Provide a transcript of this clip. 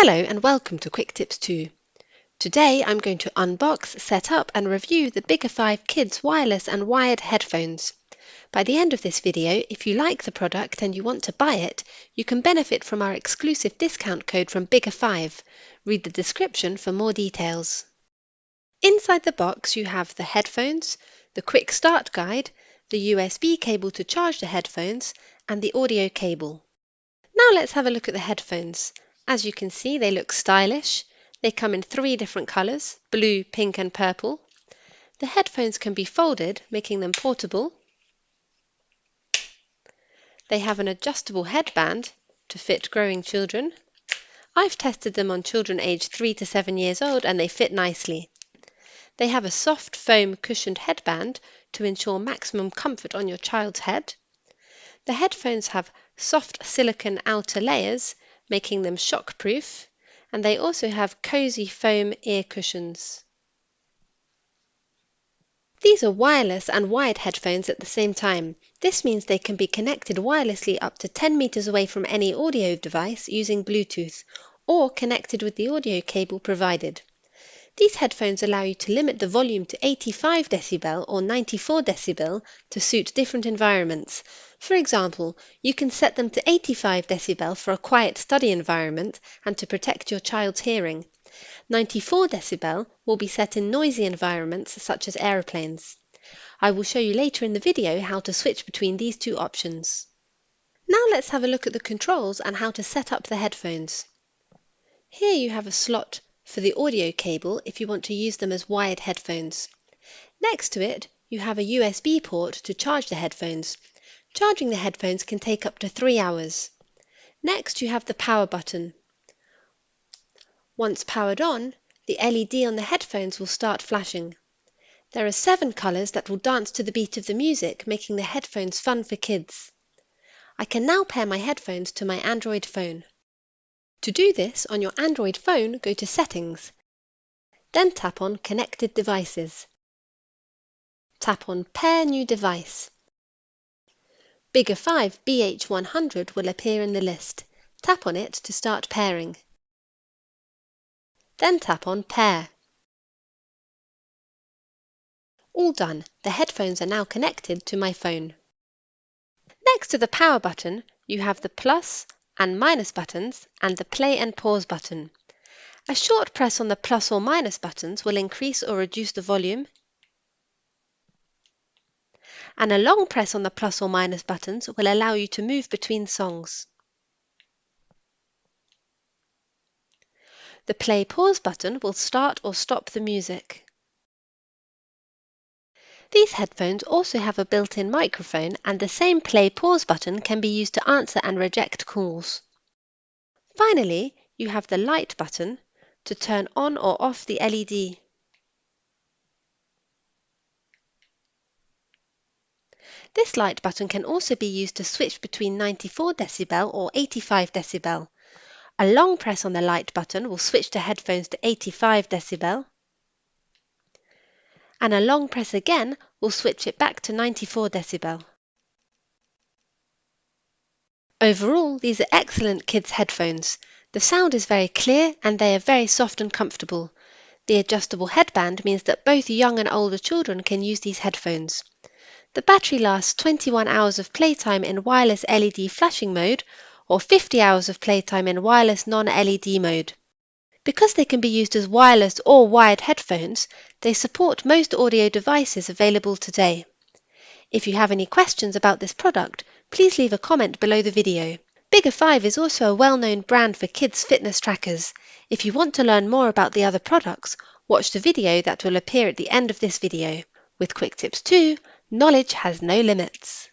Hello and welcome to Quick Tips 2. Today I'm going to unbox, set up and review the Biggerfive Kids wireless and wired headphones. By the end of this video, if you like the product and you want to buy it, you can benefit from our exclusive discount code from Biggerfive. Read the description for more details. Inside the box you have the headphones, the quick start guide, the USB cable to charge the headphones and the audio cable. Now let's have a look at the headphones. As you can see, they look stylish. They come in 3 different colours, blue, pink and purple. The headphones can be folded, making them portable. They have an adjustable headband to fit growing children. I've tested them on children aged 3 to 7 years old and they fit nicely. They have a soft foam cushioned headband to ensure maximum comfort on your child's head. The headphones have soft silicone outer layers, making them shockproof, and they also have cosy foam ear cushions. These are wireless and wired headphones at the same time. This means they can be connected wirelessly up to 10 meters away from any audio device using Bluetooth, or connected with the audio cable provided. These headphones allow you to limit the volume to 85 decibel or 94 decibel to suit different environments. For example, you can set them to 85 decibel for a quiet study environment and to protect your child's hearing. 94 decibel will be set in noisy environments such as aeroplanes. I will show you later in the video how to switch between these two options. Now let's have a look at the controls and how to set up the headphones. Here you have a slot for the audio cable if you want to use them as wired headphones. Next to it, you have a USB port to charge the headphones. Charging the headphones can take up to 3 hours. Next, you have the power button. Once powered on, the LED on the headphones will start flashing. There are 7 colours that will dance to the beat of the music, making the headphones fun for kids. I can now pair my headphones to my Android phone. To do this, on your Android phone, go to Settings. Then tap on Connected Devices. Tap on Pair New Device. Biggerfive BH100 will appear in the list. Tap on it to start pairing. Then tap on Pair. All done. The headphones are now connected to my phone. Next to the power button, you have the plus and minus buttons and the play and pause button. A short press on the plus or minus buttons will increase or reduce the volume, and a long press on the plus or minus buttons will allow you to move between songs. The play-pause button will start or stop the music. These headphones also have a built-in microphone, and the same play-pause button can be used to answer and reject calls. Finally, you have the light button to turn on or off the LED. This light button can also be used to switch between 94 decibel or 85 decibel. A long press on the light button will switch the headphones to 85 decibel, and a long press again will switch it back to 94 decibel. Overall, these are excellent kids' headphones. The sound is very clear and they are very soft and comfortable. The adjustable headband means that both young and older children can use these headphones. The battery lasts 21 hours of playtime in wireless LED flashing mode or 50 hours of playtime in wireless non-LED mode. Because they can be used as wireless or wired headphones, they support most audio devices available today. If you have any questions about this product, please leave a comment below the video. Biggerfive is also a well-known brand for kids' fitness trackers. If you want to learn more about the other products, watch the video that will appear at the end of this video. With Quick Tips 2, knowledge has no limits.